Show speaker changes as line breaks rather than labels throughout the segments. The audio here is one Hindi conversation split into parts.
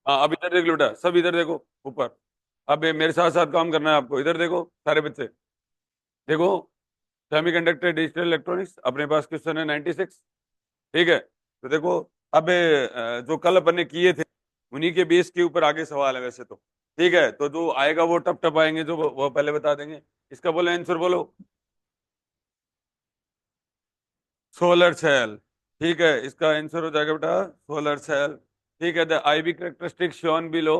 हाँ, अब इधर देख लो बेटा, सब इधर देखो ऊपर। अब ये मेरे साथ साथ काम करना है आपको। इधर देखो सारे बच्चे, देखो। सेमीकंडक्टर डिजिटल इलेक्ट्रॉनिक्स, अपने पास क्वेश्चन है 96। ठीक है, तो देखो। अब जो कल अपन ने किए थे, उन्हीं के बेस के ऊपर आगे सवाल है वैसे तो। ठीक है, तो जो आएगा वो टप टप आएंगे, जो वो पहले बता देंगे। इसका बोलो आंसर बोलो। Solar cell. ठीक है, इसका आंसर हो जाएगा बेटा सोलर सेल। ठीक है, the I B characteristic shown below.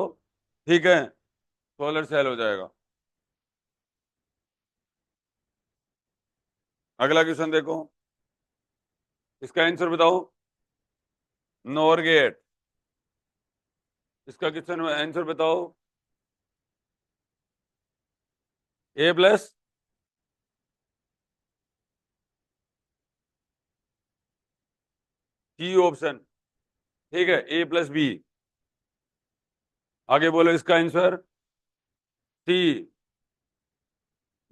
ठीक है, सोलर सेल हो जाएगा। अगला क्वेश्चन देखो, इसका आंसर बताओ। NOR gate. इसका क्वेश्चन आंसर बताओ। A plus. C option. ठीक है, ए प्लस बी। आगे बोलो इसका आंसर। सी,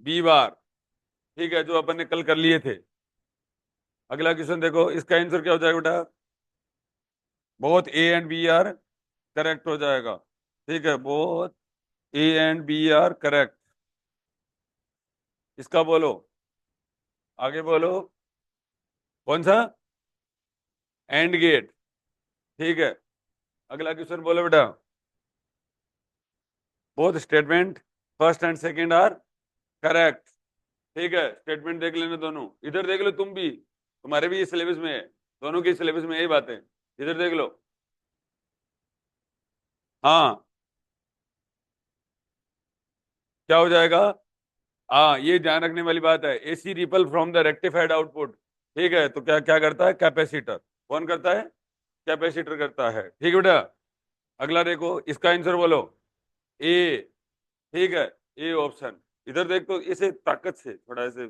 बी बार। ठीक है, जो अपन ने कल कर लिए थे। अगला क्वेश्चन देखो, इसका आंसर क्या हो जाएगा बेटा। Both A and B are correct हो जाएगा। ठीक है, both A and B are correct. इसका बोलो। आगे बोलो। कौन सा। AND gate. ठीक है, अगला क्वेश्चन बोलो बेटा। Both statement first and second are correct. ठीक है, स्टेटमेंट देख लेना दोनों। इधर देख लो तुम भी, तुम्हारे भी ये सिलेबस में है। दोनों के सिलेबस में यही बात है। इधर देख लो। हाँ, क्या हो जाएगा। हाँ, ये ध्यान रखने वाली बात है, AC ripple from the rectified output. ठीक है, तो क्या क्या करता है, कैपेसिटर। कौन करता है। कैपेसिटर करता है। ठीक है बेटा। अगला देखो, इसका आंसर बोलो। ए। ठीक है, ए ऑप्शन। इधर देख, तो इसे ताकत से थोड़ा ऐसे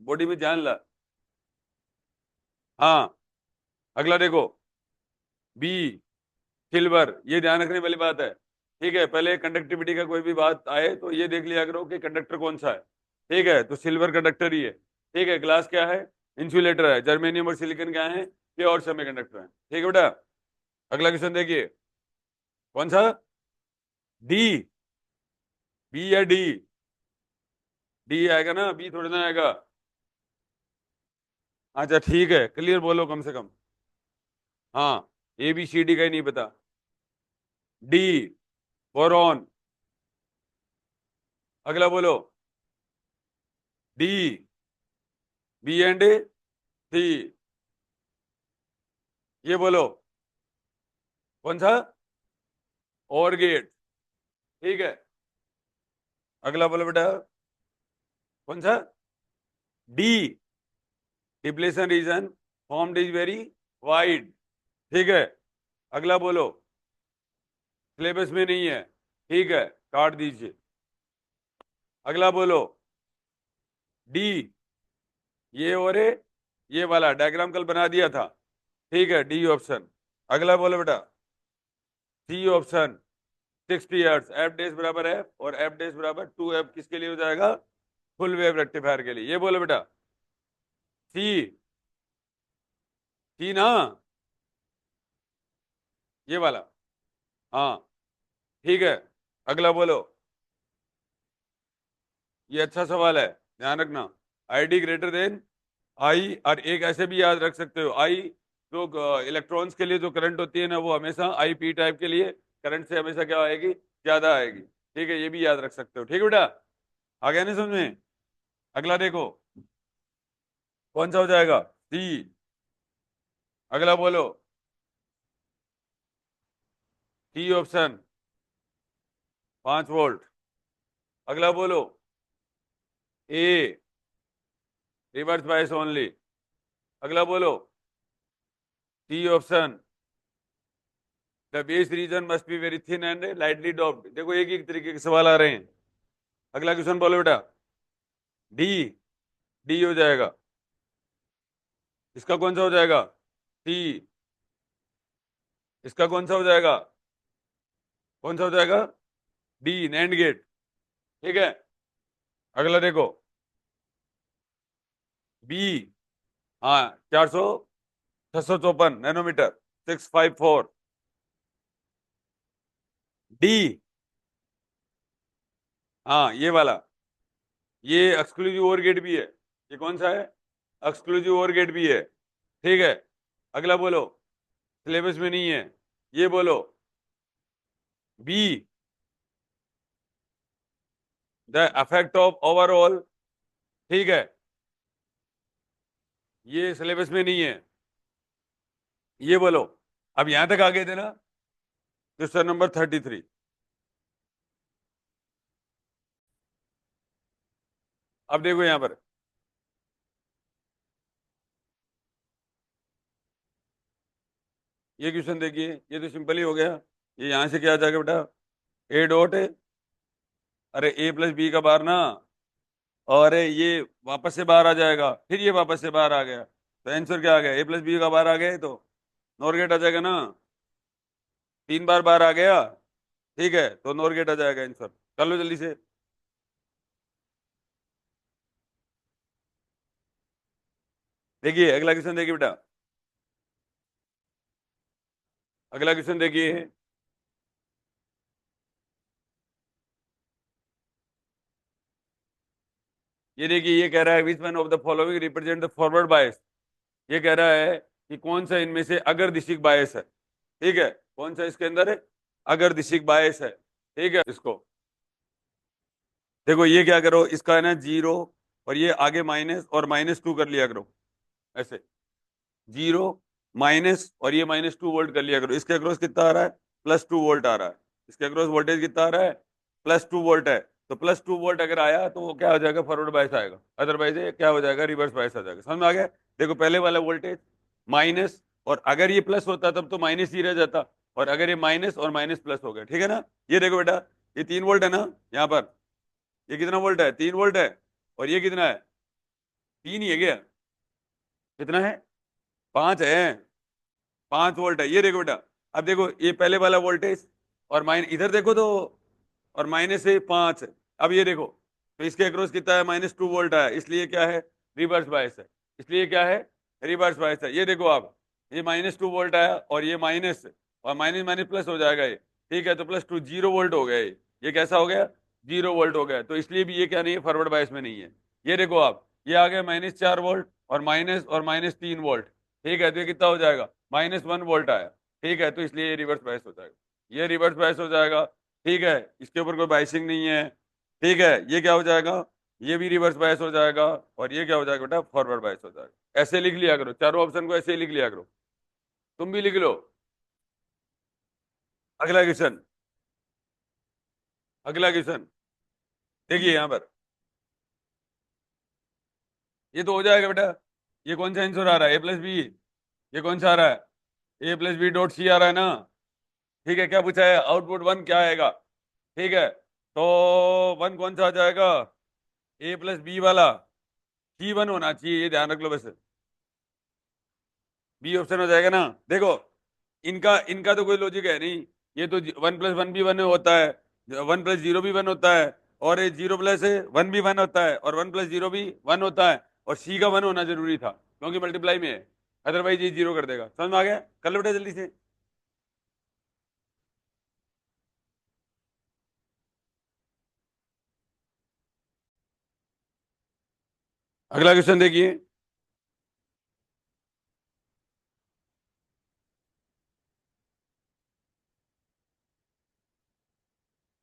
बॉडी में जान ला। हाँ, अगला देखो। B, silver. ये ध्यान रखने वाली बात है। ठीक है, पहले कंडक्टिविटी का कोई भी बात आए तो ये देख लिया करो कि कंडक्टर कौन सा है। ठीक है, तो सिल्वर कंडक्टर ही है। ठीक है, ग्लास क्या है। इंसुलेटर है। जर्मेनियम और सिलिकॉन क्या है। प्योर सेमीकंडक्टर है। ठीक है बेटा। अगला क्वेश्चन देखिए। कौन सा। डी। बी या डी। डी आएगा ना, बी थोड़ी ना आएगा। अच्छा ठीक है, क्लियर बोलो कम से कम। हाँ, ए बी सी डी का ही नहीं पता। D, boron. अगला बोलो। डी, बी एंड सी। ये बोलो। कौन सा। और गेट। ठीक है, अगला बोलो बेटा। कौन सा। D, depletion region formed is very wide. ठीक है, अगला बोलो। सिलेबस में नहीं है। ठीक है, काट दीजिए। अगला बोलो। डी, ये और ये वाला डायग्राम कल बना दिया था। ठीक है, डी ऑप्शन। अगला बोलो बेटा। C option. 60 हर्ट्ज, एफ डेस बराबर एफ, और एफ डेस बराबर 2 एफ किसके लिए हो जाएगा। फुल वेव रेक्टिफायर के लिए। ये बोलो बेटा। सी। सी ना। ये वाला। हाँ, ठीक है, अगला बोलो। ये अच्छा सवाल है, ध्यान रखना। I D greater than I, और एक ऐसे भी याद रख सकते हो आई। जो इलेक्ट्रॉन्स के लिए जो करंट होती है ना, वो हमेशा आई पी टाइप के लिए करंट से हमेशा क्या आएगी, ज्यादा आएगी। ठीक है, ये भी याद रख सकते हो। ठीक है बेटा, आ गया नहीं समझ में। अगला देखो। कौन सा हो जाएगा। सी। अगला बोलो। C option. 5 वोल्ट। अगला बोलो। A, reverse bias only. अगला बोलो। C option. The base region must be very thin and lightly doped. देखो एक ही तरीके के सवाल आ रहे हैं। अगला क्वेश्चन बोलो बेटा। डी। डी हो जाएगा। इसका कौन सा हो जाएगा। सी। इसका कौन सा हो जाएगा। कौन सा हो जाएगा। D, NAND gate. ठीक है, अगला देखो। बी। हाँ, 654 नैनोमीटर, 654। डी, हाँ ये वाला, ये एक्सक्लूसिव ओवर गेट भी है। ये कौन सा है? एक्सक्लूसिव ओवर गेट भी है। ठीक है, अगला बोलो, सिलेबस में नहीं है, ये बोलो, B, the effect of overall. ठीक है, ये सिलेबस में नहीं है, ये बोलो। अब यहां तक आ गए थे ना? Question number 33। अब देखो यहां पर, ये क्वेश्चन देखिए, ये तो सिंपल ही हो गया। ये यहां से क्या आ जाएगा बेटा? ए डॉट, अरे ए प्लस बी का बार ना, और ये वापस से बाहर आ जाएगा, फिर ये वापस से बाहर आ गया, तो आंसर क्या आ गया? ए प्लस बी का बाहर आ गया, तो नॉर गेट आ जाएगा ना, 3 बार बाहर आ गया। ठीक है, तो नॉर गेट आ जाएगा आंसर। कर लो जल्दी से। देखिए अगला क्वेश्चन, देखिए बेटा, अगला क्वेश्चन देखिए, ये देखिए, ये कह रहा है which one of the following represent the forward bias. ये कह रहा है कि कौन सा इनमें से अगर दिशिक बायस है। ठीक है, कौन सा इसके अंदर है अगर दिशिक बायस है। ठीक है, इसको देखो, ये क्या करो, इसका है ना 0, और ये आगे माइनस और -2 कर लिया करो, ऐसे 0 माइनस और ये -2 वोल्ट कर लिया करो। इसके अक्रॉस कितना आ रहा है? +2 वोल्ट आ रहा है। इसके अक्रॉस वोल्टेज कितना आ रहा है? +2 वोल्ट है। तो +2 वोल्ट अगर आया तो वो क्या हो जाएगा? फॉरवर्ड बायस आएगा, अदरवाइज ये क्या हो जाएगा? रिवर्स बायस आ जाएगा। समझ में आ गया? देखो पहले वाला वोल्टेज माइनस, और अगर ये प्लस होता तब तो माइनस ही रह जाता, और अगर ये माइनस और माइनस प्लस हो गया, ठीक है ना? ये देखो बेटा, ये 3 वोल्ट है ना यहाँ पर, ये कितना वोल्ट है? 3 वोल्ट है। और ये कितना है? 3 ही है क्या? कितना है? 5 है। 5 वोल्ट है, ये देखो बेटा। अब देखो ये पहले वाला वोल्टेज, और माइन इधर देखो तो, और -5। अब ये देखो, तो इसके अक्रॉस कितना है? -2 वोल्ट है, इसलिए क्या है? रिवर्स बायस है। इसलिए क्या है? रिवर्स बायस है। ये देखो आप, ये -2 वोल्ट आया, और ये माइनस, और माइनस माइनस प्लस हो जाएगा ये। ठीक है, तो +2 0 वोल्ट हो गया ये कैसा हो गया? 0 वोल्ट हो गया। तो इसलिए भी ये क्या नहीं है? फॉरवर्ड बायस में नहीं है। ये देखो आप, ये आ गया -4 वोल्ट, और -3 वोल्ट। ठीक है, तो ये कितना हो जाएगा? -1 वोल्ट आया। ठीक है, तो इसलिए ये रिवर्स बायस हो जाएगा, ये रिवर्स बायस हो जाएगा। ठीक है, इसके ऊपर कोई बाइसिंग नहीं है। ठीक है, ये क्या हो जाएगा? ये भी रिवर्स बायस हो जाएगा, और ये क्या हो जाएगा बेटा? फॉरवर्ड बायस हो जाएगा। ऐसे लिख लिया करो, चारों ऑप्शन को ऐसे ही लिख लिया करो। तुम भी लिख लो। अगला क्वेश्चन, अगला क्वेश्चन देखिए यहां पर, ये तो हो जाएगा बेटा। ये कौन सा आंसर आ रहा है? ए प्लस बी। ये कौन सा आ रहा है? ए प्लस बी डॉट सी आ रहा है ना? ठीक है, क्या पूछा है? आउटपुट 1 क्या आएगा? ठीक है, तो 1 कौन सा आ जाएगा? ए प्लस बी वाला, C1 होना चाहिए, ये ध्यान रख लो। वैसे बी ऑप्शन हो जाएगा ना? देखो, इनका इनका तो कोई लॉजिक है नहीं। ये तो 1 + 1 भी 1 होता है, 1 + 0 भी 1 होता है, और 0 + 1 भी 1 होता है, और 1 + 0 भी 1 होता है, और सी का 1 होना जरूरी था क्योंकि मल्टीप्लाई में है, अदरवाइज ये 0 कर देगा। समझ में आ गया? कर लो बेटा जल्दी से। अगला क्वेश्चन देखिए,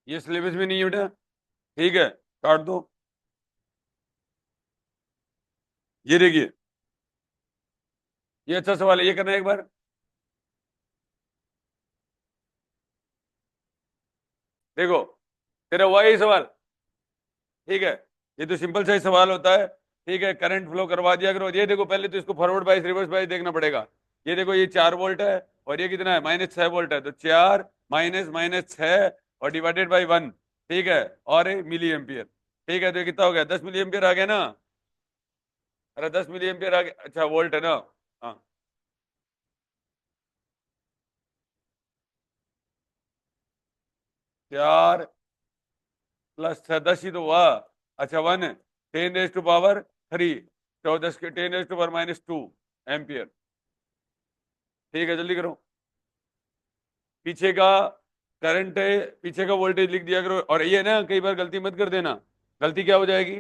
ये सिलेबस में नहीं है बेटा। ठीक है, काट दो। ये देखिए, ये अच्छा सवाल है, ये करना है एक बार। देखो, तेरा हुआ ये सवाल? ठीक है, ये तो सिंपल सा ही सवाल होता है। ठीक है, करंट फ्लो करवा दिया करो। ये देखो, पहले तो इसको फॉरवर्ड बाइस रिवर्स बाइस देखना पड़ेगा। ये देखो, ये 4 वोल्ट है, और ये कितना है? -6 वोल्ट है, तो 4 माइनस -6 और डिवाइडेड बाई 1। ठीक है, और मिली एम्पियर। ठीक है, तो ये कितना हो गया? 10 मिली एम्पियर आ गया ना? अरे 10 मिली एम्पियर आ गया, अच्छा वोल्ट है ना? हाँ, 4 + 6 10 ही तो हुआ। अच्छा 1 10⁻³ तो 10 के 10⁻², एम्पियर। ठीक है, जल्दी करो। पीछे का करंट है, पीछे का वोल्टेज लिख दिया करो। और ये ना कई बार गलती मत कर देना। गलती क्या हो जाएगी,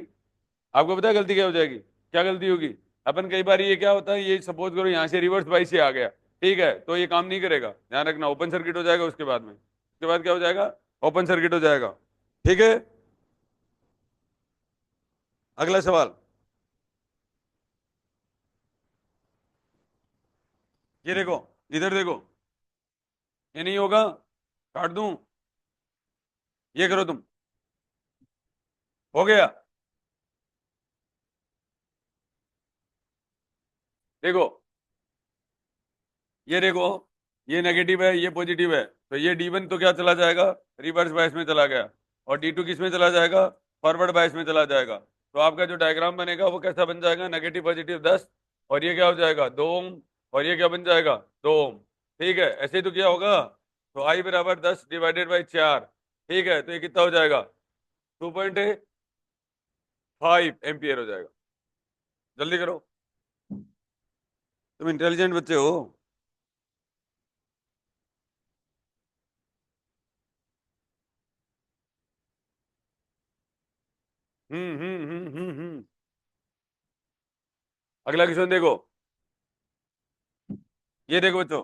आपको पता है गलती क्या हो जाएगी? क्या गलती होगी? अपन कई बार ये क्या होता है, ये सपोज करो यहाँ से रिवर्स बाई से आ गया, ठीक है, तो ये काम नहीं करेगा, ध्यान रखना। ओपन सर्किट हो जाएगा उसके बाद में, उसके बाद क्या हो जाएगा? ओपन सर्किट हो जाएगा। ठीक है, अगला सवाल। ये देखो, इधर देखो, ये नहीं होगा, काट दूं? ये करो तुम, हो गया। देखो, ये देखो, ये नेगेटिव है, ये पॉजिटिव है, तो ये D1 तो क्या चला जाएगा? रिवर्स बायस में चला गया। और D2 किस में चला जाएगा? फॉरवर्ड बायस में चला जाएगा। तो आपका जो डायग्राम बनेगा वो कैसा बन जाएगा? नेगेटिव पॉजिटिव 10, और ये क्या हो जाएगा? 2 ओम, और ये क्या बन जाएगा? 2 ओम। ठीक है, ऐसे ही तो क्या होगा? तो I बराबर 10 डिवाइडेड बाई 4। ठीक है, तो ये कितना हो जाएगा? 2.5 एम्पियर हो जाएगा। जल्दी करो, तुम इंटेलिजेंट बच्चे हो। हम्म। अगला क्वेश्चन देखो, ये देखो बच्चों,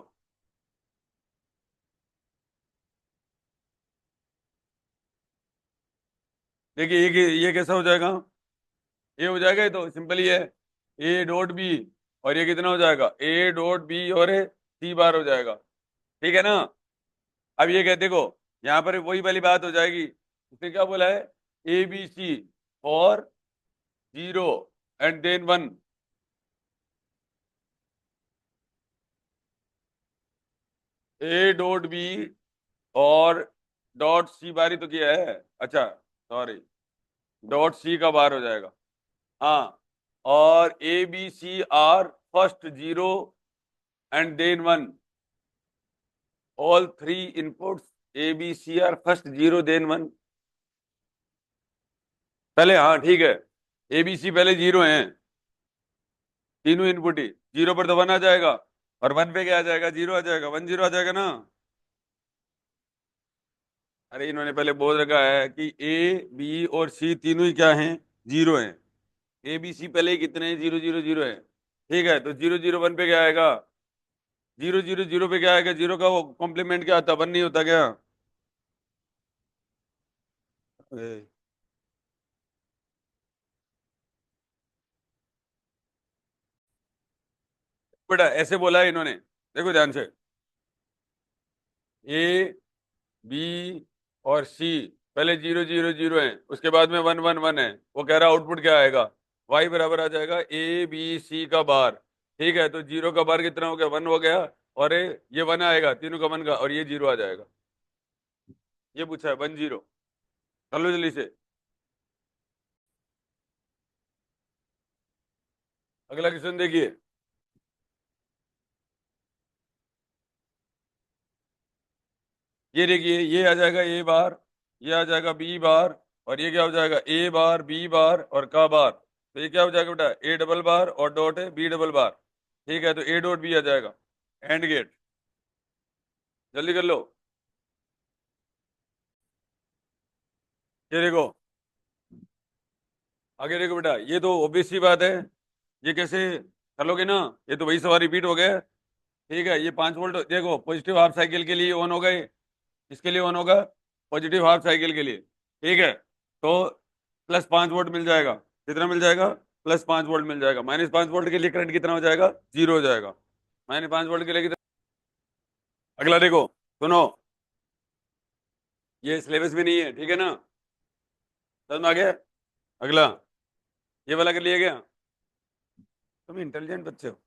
देखिए ये कैसा हो जाएगा? ये हो जाएगा, ये तो सिंपल ही है, ए डॉट बी, और ये कितना हो जाएगा? ए डॉट बी और सी बार हो जाएगा। ठीक है ना? अब ये कहते देखो, यहाँ पर वही वाली बात हो जाएगी। उसने क्या बोला है? ए बी सी और 0 and then 1। A dot B और डॉट सी बार ही तो किया है। अच्छा, सॉरी, डॉट सी का बार हो जाएगा। हाँ, और A B C are first 0 and then 1, all three inputs A B C are first 0 then 1। पहले, हाँ ठीक है, ए बी सी पहले 0 हैं, तीनों इनपुट ही। 0 पर तो 1 आ जाएगा, और 1 पे क्या आ जाएगा? 0 आ जाएगा, 1 0 आ जाएगा ना। अरे इन्होंने पहले बोल रखा है कि ए बी और सी तीनों ही क्या हैं? 0 हैं। ए बी सी पहले ही कितने हैं? 0 0 0 है। ठीक है, तो 0 0 1 पे क्या आएगा? 0 0 0 पे क्या आएगा? 0 का वो कॉम्प्लीमेंट क्या आता? 1 नहीं होता क्या? ए, बेटा ऐसे बोला है इन्होंने, देखो ध्यान से, ए बी और सी पहले 0 0 0 है, उसके बाद में 1 1 1 है। वो कह रहा आउटपुट क्या आएगा? वाई बराबर आ जाएगा ए बी सी का बार। ठीक है, तो 0 का बार कितना हो गया? 1 हो गया, और ये 1 आएगा, तीनों का 1 का, और ये 0 आ जाएगा। ये पूछा है 1 0। चलो जल्दी से, अगला क्वेश्चन देखिए। ये देखिए, ये आ जाएगा ए बार, ये आ जाएगा बी बार, और ये क्या हो जाएगा? ए बार बी बार और का बार। तो ये क्या हो जाएगा बेटा? ए डबल बार और डॉट है बी डबल बार। ठीक है, तो ए डॉट बी आ जाएगा, एंड गेट। जल्दी कर लो। ये देखो, आगे देखो बेटा, ये तो ऑब्वियस सी बात है। ये कैसे कर लोगे ना? ये तो वही सवाल रिपीट हो गया। ठीक है, ये 5 वोल्ट देखो, पॉजिटिव हाफ साइकिल के लिए ऑन हो गए, इसके लिए ऑन होगा, पॉजिटिव हाफ साइकिल के लिए। ठीक है, तो +5 वोल्ट मिल जाएगा। कितना मिल जाएगा? +5 वोल्ट मिल जाएगा। -5 वोल्ट के लिए करंट कितना हो जाएगा? 0 हो जाएगा। -5 वोल्ट के लिए कितना? अगला देखो, सुनो, ये सिलेबस में नहीं है, ठीक है ना? समझ में आ गया? अगला, ये वाला कर लिया गया। तुम इंटेलिजेंट बच्चे हो।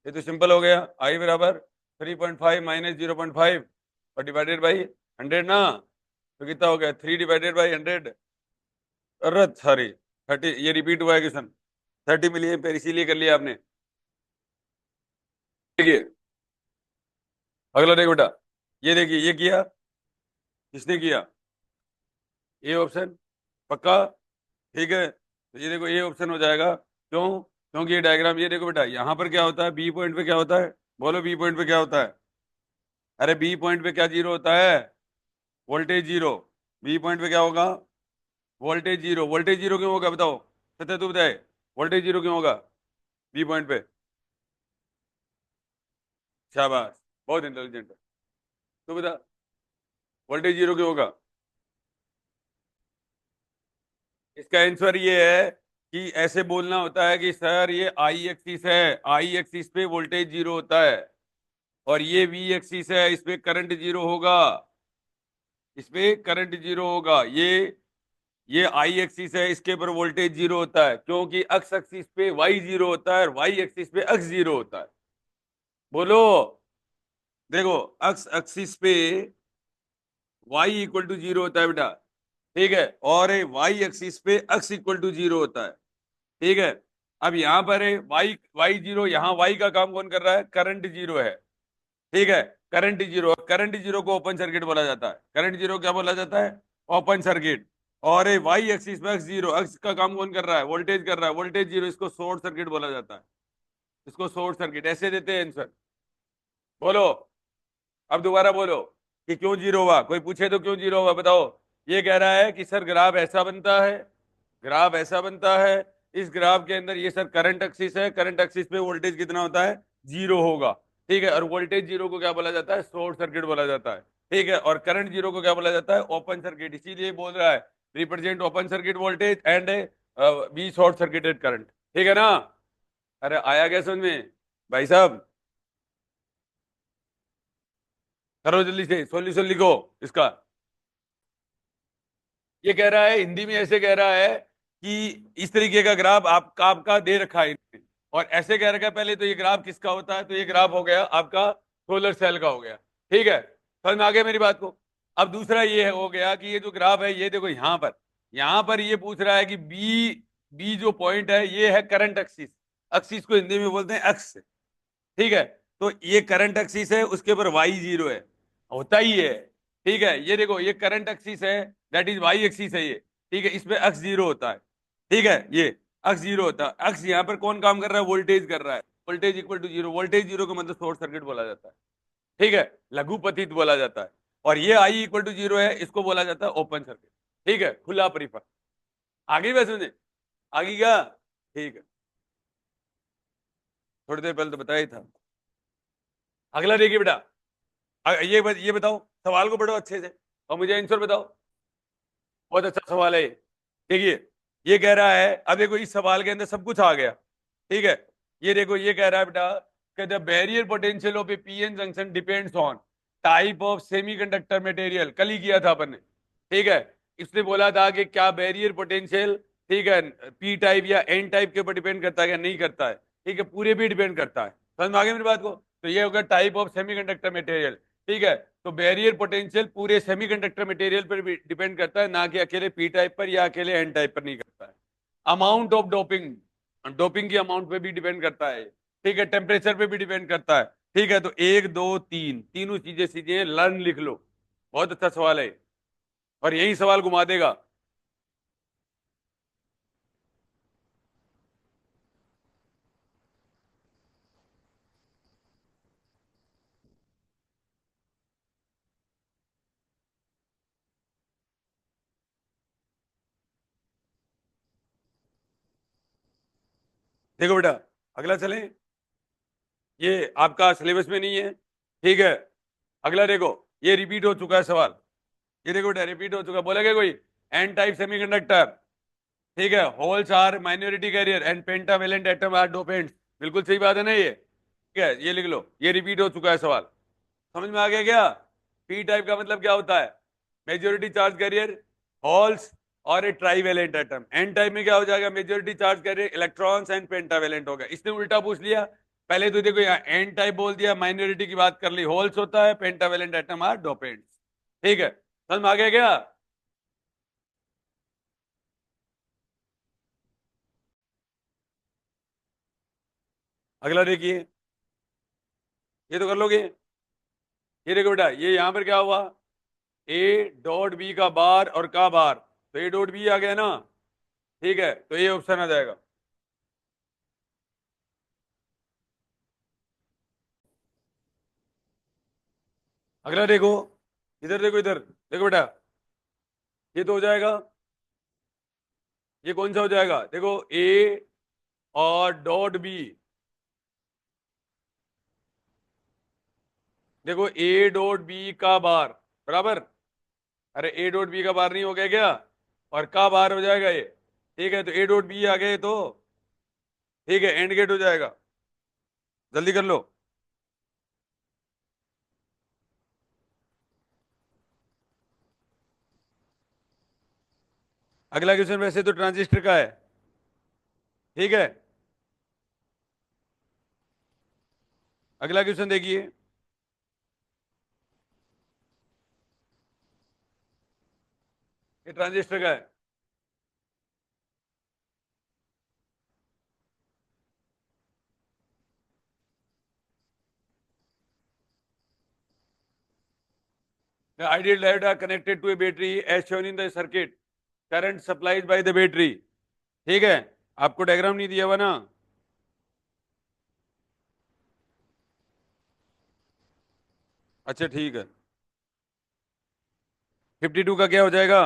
ये तो सिंपल हो गया, आई बराबर 3.5 माइनस 0.5 और डिवाइडेड बाई 100 ना। तो कितना हो गया? 3 डिवाइडेड बाई 100। अरे सॉरी, 30, ये रिपीट हुआ है क्वेश्चन। 30 मिली, इसीलिए कर लिया आपने। देखिए, अगला देखो बेटा, ये देखिए, ये किया, किसने किया? ए ऑप्शन, पक्का? ठीक है, तो ये देखो, ए ऑप्शन हो जाएगा। क्यों? क्योंकि ये डायग्राम, ये देखो बेटा, यहाँ पर क्या होता है? बी पॉइंट पे क्या होता है? बोलो, बी पॉइंट पे क्या होता है? अरे बी पॉइंट पे क्या 0 होता है? वोल्टेज जीरो, बी पॉइंट पे क्या होगा, वोल्टेज जीरो। वोल्टेज जीरो क्यों होगा बताओ, सत्य तू बताए, वोल्टेज जीरो क्यों होगा बी पॉइंट पे। शाबाश, बहुत इंटेलिजेंट है। तू बता, वोल्टेज जीरो क्यों होगा। इसका आंसर ये है कि ऐसे बोलना होता है कि सर ये आई एक्सिस है, आई एक्सिस पे वोल्टेज जीरो होता है, और ये वी एक्सिस है, इस पे करंट जीरो होगा, इस पे करंट जीरो होगा। ये आई एक्सिस है, इसके ऊपर वोल्टेज जीरो होता है, क्योंकि एक्स एक्सिस पे वाई जीरो होता है और वाई एक्सिस पे एक्स जीरो होता है। बोलो, देखो, एक्स एक्सिस पे वाई इक्वल टू जीरो होता है बेटा, ठीक है, और वाई एक्सिस पे एक्स इक्वल टू जीरो होता है, ठीक है। अब यहां पर है वाई, वाई जीरो, यहां वाई का काम कौन कर रहा है, करंट जीरो है, ठीक है। करंट जीरो, करंट जीरो को ओपन सर्किट बोला जाता है, करंट जीरो क्या बोला जाता है, ओपन सर्किट। और वाई एक्सिस पे एक्स जीरो, एक्स का काम कौन कर रहा है, वोल्टेज कर रहा है, वोल्टेज जीरो, इसको शॉर्ट सर्किट बोला जाता है, इसको शॉर्ट सर्किट, ऐसे देते हैं आंसर। बोलो, अब दोबारा बोलो कि क्यों जीरो हुआ, कोई पूछे तो क्यों जीरो हुआ बताओ। ये कह रहा है कि सर ग्राफ ऐसा बनता है, ग्राफ ऐसा बनता है, इस ग्राफ के अंदर ये सर करंट एक्सिस है, करंट एक्सिस पे वोल्टेज कितना होता है, जीरो होगा, ठीक है। और वोल्टेज जीरो को क्या बोला जाता है, शॉर्ट सर्किट बोला जाता है, ठीक है। और करंट जीरो को क्या बोला जाता है, ओपन सर्किट, इसीलिए बोल रहा है represent open circuit voltage and B short circuited current, ठीक है ना। अरे आया क्या समझ में भाई साहब, करो जल्दी से सॉल्यूशन लिखो इसका। ये कह रहा है हिंदी में, ऐसे कह रहा है कि इस तरीके का ग्राफ आपका आपका दे रखा है इन्होंने, और ऐसे कह रखा है, पहले तो ये ग्राफ किसका होता है, तो ये ग्राफ हो गया आपका सोलर सेल का हो गया, ठीक है, समझ में आ गया मेरी बात को। अब दूसरा ये हो गया कि ये जो ग्राफ है, ये देखो यहां पर ये पूछ रहा है कि बी, बी जो पॉइंट है ये है करंट एक्सिस, एक्सिस को हिंदी में बोलते हैं एक्स, ठीक है। तो ये करंट एक्सिस है, उसके ऊपर वाई जीरो है, होता ही है, ठीक है। ये देखो ये करंट एक्सिस है, दैट इज वाई एक्सिस है ये, ठीक है, इस पे एक्स जीरो होता है, ठीक है, ये एक्स जीरो होता है। एक्स यहाँ पर कौन काम कर रहा है, वोल्टेज कर रहा है, voltage equal to zero, voltage zero को मतलब शॉर्ट सर्किट बोला जाता है, ठीक है, लघुपतित बोला जाता है। और ये आई इक्वल टू जीरो है, इसको बोला जाता है ओपन सर्किट, ठीक है, खुला परिपथ। आगे वैसे समझे, आगे क्या, ठीक है, थोड़ी देर पहले तो बताया ही था। अगला देखिए बेटा, ये बताओ, सवाल को पढ़ो अच्छे से और मुझे आंसर बताओ। बहुत अच्छा सवाल है ये। देखिए, ये कह रहा है, अब देखो इस सवाल के अंदर सब कुछ आ गया, ठीक है। ये देखो ये कह रहा है बेटा कि the barrier potential of A PN junction depends on type of semiconductor material, कल ही किया था अपन ने, ठीक है। इसने बोला था कि क्या बैरियर पोटेंशियल, ठीक है, पी टाइप या एन टाइप के ऊपर डिपेंड करता है या नहीं करता है, ठीक है, पूरे भी डिपेंड करता है, समझ में आ गया मेरी बात को। तो ये होगा टाइप ऑफ सेमीकंडक्टर मटेरियल, ठीक है। तो बैरियर पोटेंशियल पूरे सेमीकंडक्टर मटेरियल पर भी डिपेंड करता है, ना कि अकेले पी टाइप पर या अकेले एन टाइप पर नहीं करता है। अमाउंट ऑफ डोपिंग, डोपिंग की अमाउंट पे भी डिपेंड करता है, ठीक है, टेम्परेचर पे भी डिपेंड करता है, ठीक है। तो एक दो तीन, तीनों चीजें सीधे लर्न लिख लो, बहुत अच्छा सवाल है और यही सवाल घुमा देगा। देखो बेटा, अगला चले, ये आपका सिलेबस में नहीं है, ठीक है। अगला देखो, ये रिपीट हो चुका है सवाल, ये देखो बेटा रिपीट हो चुका है, बोलेगा कोई, एन टाइप सेमीकंडक्टर, ठीक है, holes are minority carrier and pentavalent atom are dopants, बिल्कुल सही बात है ना ये, ठीक है, ये लिख लो, ये रिपीट हो चुका है सवाल, समझ में आ गया क्या। पी टाइप का मतलब क्या होता है, मेजोरिटी चार्ज कैरियर, हॉल्स और ए ट्राईवेलेंट एटम। एन टाइप में क्या हो जाएगा, majority charge carrier, electrons and pentavalent हो गया। इसने उल्टा पूछ लिया, पहले तो देखो यहाँ एन टाइप बोल दिया, माइनॉरिटी की बात कर ली, होल्स होता है, पेंटावेलेंट एटम आर डोपेंट्स, ठीक है, समझ में आ गया क्या। अगला देखिए, ये तो कर लोगे, ये देखो बेटा, ये यहां पर क्या हुआ, ए डॉट बी का बार और का बार, तो ए डॉट बी आ गया ना, ठीक है, तो ये ऑप्शन आ जाएगा। अगला देखो, इधर देखो, इधर देखो बेटा, ये तो हो जाएगा। ये कौन सा हो जाएगा? देखो, ए और डॉट बी। देखो, ए डॉट बी का बार बराबर, अरे ए डॉट बी का बार नहीं हो गया क्या? और का बार हो जाएगा ये। ठीक है, तो ए डॉट बी आ गए तो ठीक है, एंड गेट हो जाएगा। जल्दी कर लो। अगला क्वेश्चन वैसे तो ट्रांजिस्टर का है। ठीक है, अगला क्वेश्चन देखिए। ये ट्रांजिस्टर का है। The ideal diodes are connected to a battery as shown in the circuit. Current supplied by the battery. ठीक है, आपको डायग्राम नहीं दिया हुआ ना? अच्छा ठीक है, 52 का क्या हो जाएगा?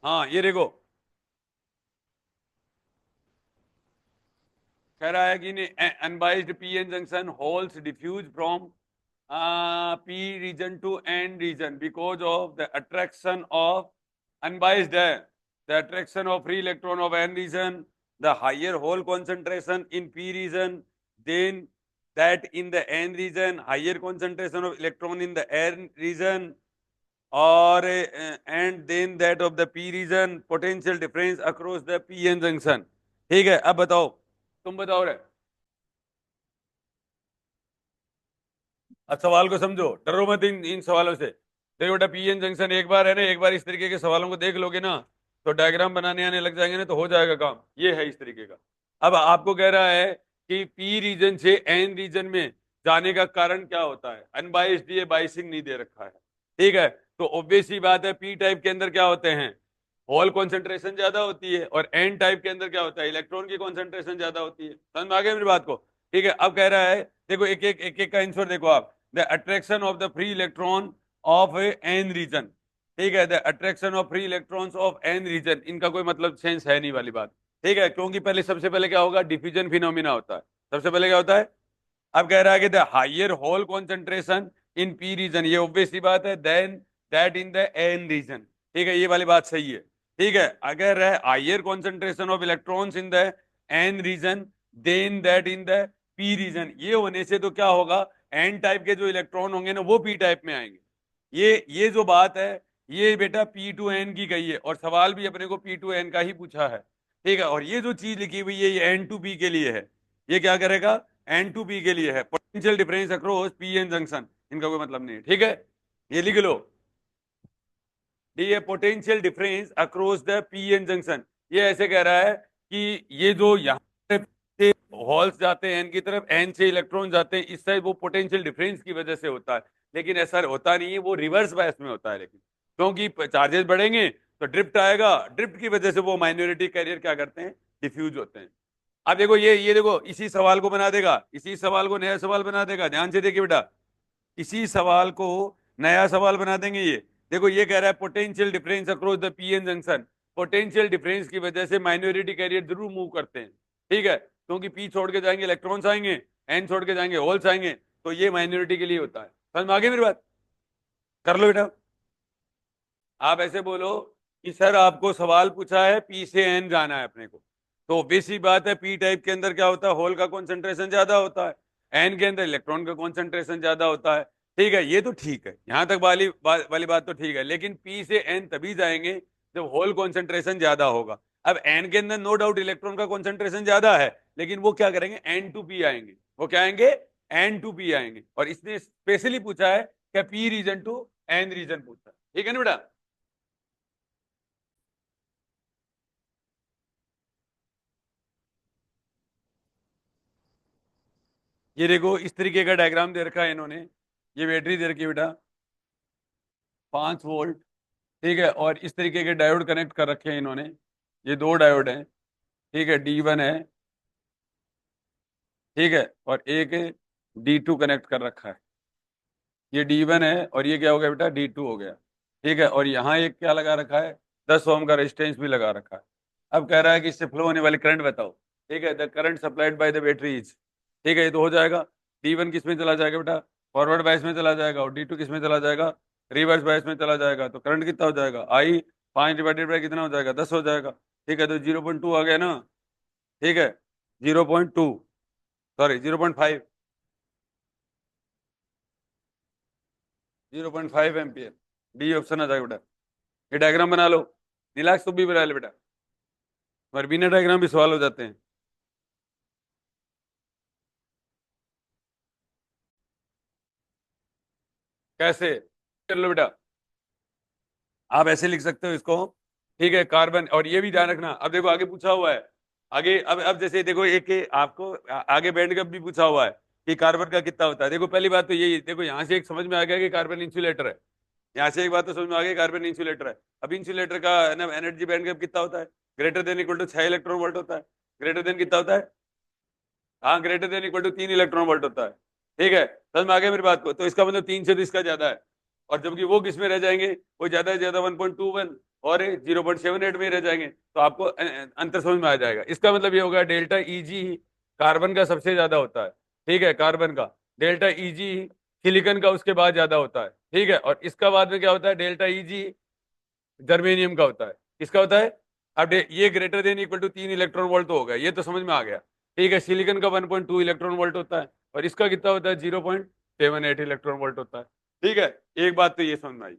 हाँ ये देखो, कह रहा है कि unbiased P N junction holes diffuse from P region to N region because of the attraction of unbiased है, the attraction of free electron of N region, the higher hole concentration in P region then that in the n region, higher concentration of electron in the n region, or and then that of the p region, potential difference across the pn junction। ठीक है, अब बताओ, तुम बताओ रे। अब सवाल को समझो, डरो मत इन सवालों से। देखो बेटा, पीएन जंक्शन एक बार है ना, एक बार इस तरीके के सवालों को देख लोगे ना, तो डायग्राम बनाने आने लग जाएंगे ना, तो हो जाएगा काम। ये है इस तरीके का। अब आपको कह रहा है कि पी रीजन से एन रीजन में जाने का कारण क्या होता है। अनबाइस्ड, ये बाइसिंग नहीं दे रखा है। ठीक है, तो ऑब्वियस सी बात है, पी टाइप के अंदर क्या होते हैं, होल कॉन्सेंट्रेशन ज्यादा होती है, और एन टाइप के अंदर क्या होता है, इलेक्ट्रॉन की कॉन्सेंट्रेशन ज्यादा होती है। समझ में आ गया मेरी बात को? ठीक है, अब कह रहा है, देखो एक एक का आंसर देखो आप। The attraction of the free electron of N region. ठीक है, the attraction of free electrons of N region, इनका कोई मतलब सेंस है नहीं वाली बात। ठीक है, क्योंकि पहले सबसे पहले क्या होगा, डिफ्यूजन फिनोमिना होता है। सबसे पहले क्या होता है? अब कह रहा है कि the higher hole concentration in P region, ये ऑब्वियस सी बात है, then that in the N region. ठीक है, ये वाली बात सही है। ठीक है, अगर है higher concentration of electrons in the N region then that in the P region, ये होने से तो क्या होगा, एन टाइप के जो इलेक्ट्रॉन होंगे ना, वो पी टाइप में आएंगे। ये जो बात है, ये बेटा पी टू एन की गई है, और सवाल भी अपने को पी टू एन का ही पूछा है। ठीक है, और ये जो चीज लिखी हुई है, ये एन टू पी के लिए है। ये क्या करेगा, एन टू पी के लिए है, potential difference across P N junction. इनका कोई मतलब नहीं है। ठीक है, ये लिख लो, ये potential difference across the P N junction. ये ऐसे कह रहा है कि ये जो यहाँ से हॉल्स जाते हैं एन की तरफ, एन से इलेक्ट्रॉन जाते हैं इस साइड, वो पोटेंशियल डिफरेंस की वजह से होता है। लेकिन ऐसा होता नहीं है, वो रिवर्स बायस में होता है। लेकिन क्योंकि चार्जेस बढ़ेंगे तो ड्रिफ्ट आएगा, ड्रिफ्ट की वजह से वो माइनॉरिटी कैरियर क्या करते हैं, डिफ्यूज होते हैं। अब देखो, ये देखो, इसी सवाल को बना देगा, इसी सवाल को नया सवाल बना देगा। ध्यान से देखिए बेटा, इसी सवाल को नया सवाल बना देंगे। ये देखो, ये कह रहा है potential difference across the PN junction. Potential difference की वजह से माइनॉरिटी कैरियर जरूर मूव करते हैं। ठीक है, क्योंकि पी छोड़ के जाएंगे इलेक्ट्रॉन्स आएंगे, एन छोड़ के जाएंगे होल्स आएंगे, तो ये माइनॉरिटी के लिए होता है। समझ में आ गई मेरी बात? कर लो बेटा। आप ऐसे बोलो कि सर आपको सवाल पूछा है पी से एन जाना है अपने को, तो बेसिक बात है, पी टाइप के अंदर क्या होता है, होल का कॉन्सेंट्रेशन ज्यादा होता है, एन के अंदर इलेक्ट्रॉन का कॉन्सेंट्रेशन ज्यादा होता है। ठीक है, ये तो ठीक है, यहां तक वाली बात तो ठीक है। लेकिन पी से एन तभी जाएंगे जब होल कॉन्सेंट्रेशन ज्यादा होगा। अब एन के अंदर नो डाउट इलेक्ट्रॉन का कॉन्सेंट्रेशन ज्यादा है, लेकिन वो क्या करेंगे, एन टू पी आएंगे। वो क्या आएंगे, एन टू पी आएंगे। और इसने स्पेशली पूछा है क्या, P region to N region पूछा है। ठीक है ना बेटा? ये देखो, इस तरीके का डायग्राम दे रखा है इन्होंने। ये बैटरी दे रखी है बेटा, 5 वोल्ट। ठीक है, और इस तरीके के डायोड कनेक्ट कर रखे हैं इन्होंने। ये दो डायोड हैं। ठीक है, D1 है, ठीक है, और एक D2 कनेक्ट कर रखा है, ये D1 है और ये क्या हो गया बेटा, D2 हो गया। ठीक है, और यहाँ एक क्या लगा रखा है, 10 ओम का रेजिस्टेंस भी लगा रखा है। अब कह रहा है कि इससे फ्लो होने वाली करंट बताओ। ठीक है, the current supplied by the batteries. ठीक है, ये तो हो जाएगा। D1 किस में चला जाएगा बेटा, फॉरवर्ड बायस में चला जाएगा, और D2 किस में चला जाएगा, रिवर्स बायस में चला जाएगा। तो करंट कितना हो जाएगा, आई 5 डिवाइडेड बाय कितना हो जाएगा, 10 हो जाएगा। ठीक है, तो 0.2 आ गया ना। ठीक है, 0.2, सॉरी 0.5, 0.5 एम्पियर। डी ऑप्शन आ जाएगा बेटा। ये डायग्राम बना लो, नीलाक्ष तुम भी बना ले बेटा, और बिना डायग्राम भी सवाल हो जाते हैं। कैसे कर लो बेटा, आप ऐसे लिख सकते हो इसको। ठीक है, कार्बन, और ये भी ध्यान रखना, अब देखो आगे पूछा हुआ है। आगे अब जैसे देखो एक आपको आगे बैंड गैप भी पूछा हुआ है कि कार्बन का कितना होता है। देखो पहली बात तो यही, देखो यहाँ से एक समझ में आ गया कि कार्बन इंसुलेटर है। यहाँ से एक बात तो समझ में आ गई, कार्बन इंसुलेटर है। अब इंसुलेटर का ना एनर्जी बैंड गैप कितना होता है, greater than equal to 6 electron volt होता है। ग्रेटर देन कितना होता है, हाँ greater than equal to 3 electron volt होता है। ठीक है, समझ में आ गया मेरी बात को, तो इसका मतलब 3 से तो इसका ज्यादा है। और जबकि वो किस में रह जाएंगे, वो ज्यादा से ज्यादा 1.21 और 0.78 में रह जाएंगे। तो आपको अंतर समझ में आ जाएगा। इसका मतलब ये होगा डेल्टा Eg कार्बन का सबसे ज्यादा होता है। ठीक है, कार्बन का डेल्टा Eg सिलिकन का उसके बाद ज्यादा होता है। ठीक है, और इसका बाद में क्या होता है, डेल्टा Eg जर्मेनियम का होता है। किसका होता है, अब ये greater than equal to 3 electron volt तो हो गया, ये तो समझ में आ गया। ठीक है, सिलिकन का 1.2 इलेक्ट्रॉन वोल्ट होता है, और इसका कितना होता है, 0.78 इलेक्ट्रॉन वोल्ट होता है। ठीक है, एक बात तो ये समझ में आई।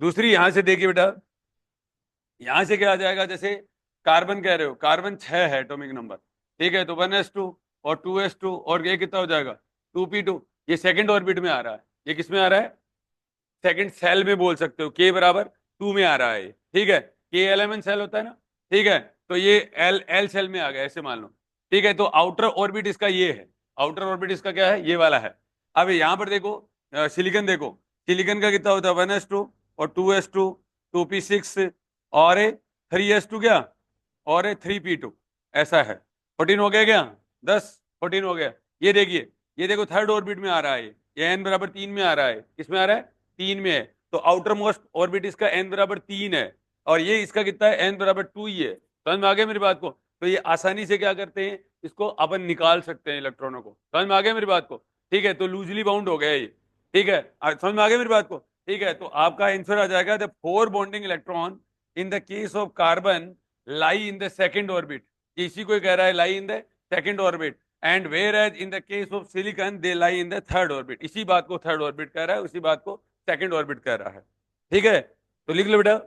दूसरी यहां से देखिए बेटा, यहां से क्या आ जाएगा, जैसे कार्बन कह रहे हो, कार्बन 6 है एटॉमिक नंबर। ठीक है, तो 1s2 और 2s2 और ये कितना हो जाएगा, 2p2। ये सेकंड ऑर्बिट में आ रहा है, ये किस में आ रहा है, सेकंड सेल में बोल सकते हो, के बराबर 2 में आ रहा है। ठीक है, के एलिमेंट सेल होता है ना। ठीक है, तो ये एल एल सेल में आ गया, ऐसे मान लो। ठीक है, तो आउटर ऑर्बिट इसका ये है, आउटर ऑर्बिट इसका क्या है, ये वाला है। अब यहाँ पर देखो सिलिकन, देखो सिलिकन का कितना होता है, 1s2 और 2s2, 2p6 और 3s2 क्या, और 3p2, ऐसा है। 14 हो गया क्या, 10 14 हो गया। ये देखिए, ये देखो थर्ड ऑर्बिट में आ रहा है, ये एन बराबर 3 में आ रहा है। किसमें आ रहा है, 3 में है। तो आउटर मोस्ट ऑर्बिट इसका एन बराबर 3 है, और ये इसका कितना है, एन बराबर 2 ही है। समझ में आ गया मेरी बात को। तो ये आसानी से क्या करते हैं, इसको अपन निकाल सकते हैं इलेक्ट्रॉनों को। समझ में आ गया मेरी बात को। ठीक है, तो लूजली बाउंड हो गया ये। ठीक है, समझ में आ गया मेरी बात को। ठीक है, तो आपका आंसर आ जाएगा, the 4 bonding electron in the case of carbon lie in the second orbit. इसी को कह रहा है, lie in the second orbit, and whereas in the case of silicon they lie in the third orbit. इसी बात को थर्ड ऑर्बिट कह रहा है, उसी बात को सेकंड ऑर्बिट कह रहा है। ठीक है, तो लिख लो बेटा।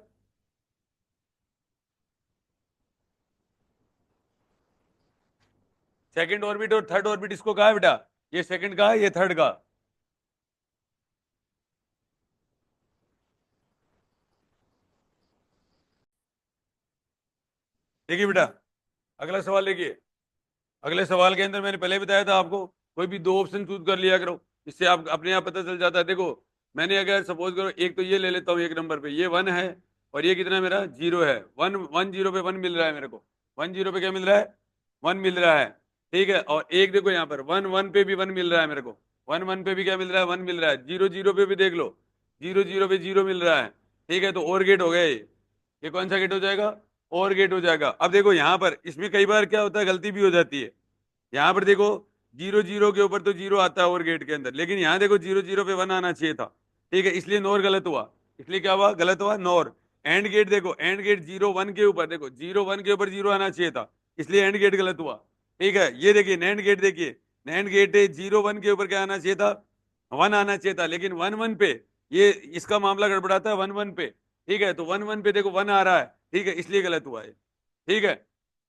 सेकंड ऑर्बिट और थर्ड ऑर्बिट इसको कहा है बेटा, ये सेकंड का है, ये थर्ड का। देखिए बेटा, अगला सवाल देखिए। अगले सवाल के अंदर मैंने पहले बताया था आपको, कोई भी दो ऑप्शन चूज कर लिया करो, इससे आप अपने आप पता चल जाता है। देखो मैंने अगर सपोज करो, एक तो ये ले लेता हूँ, एक नंबर पे ये 1 है, और ये कितना मेरा 0 है। 1 1 0 पे 1 मिल रहा है मेरे को, 1 0 पे क्या मिल रहा है, 1 मिल रहा है। ठीक है, और एक देखो यहाँ पर 1 1 पे भी 1 मिल रहा है मेरे को, 1 1 पे भी क्या मिल रहा है, 1 मिल रहा है। 0 0 पे भी देख लो, 0 0 पे 0 मिल रहा है। ठीक है, तो और गेट हो गया ये कौन सा गेट हो जाएगा, और गेट हो जाएगा। अब देखो यहाँ पर इसमें कई बार क्या होता है, गलती भी हो जाती है। यहाँ पर देखो 0 0 के ऊपर तो 0 आता है और गेट के अंदर, लेकिन यहाँ देखो 0 0 पे 1 आना चाहिए था। ठीक है, इसलिए नोर गलत हुआ, इसलिए क्या हुआ, गलत हुआ नोर। एंड गेट देखो, एंड गेट 0 1 के ऊपर, देखो 0 1 के ऊपर 0 आना चाहिए था, इसलिए एंड गेट गलत हुआ। ठीक है, ये देखिए नैंड गेट, देखिए नैंड गेट 0 1 के ऊपर क्या आना चाहिए था, 1 आना चाहिए था, लेकिन 1 1 पे ये इसका मामला गड़बड़ाता है, 1 1 पे। ठीक है, तो 1 1 पे देखो 1 आ रहा है, ठीक है, इसलिए गलत हुआ है। ठीक है,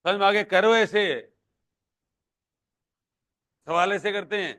समझ में आगे, करो ऐसे सवाल ऐसे करते हैं।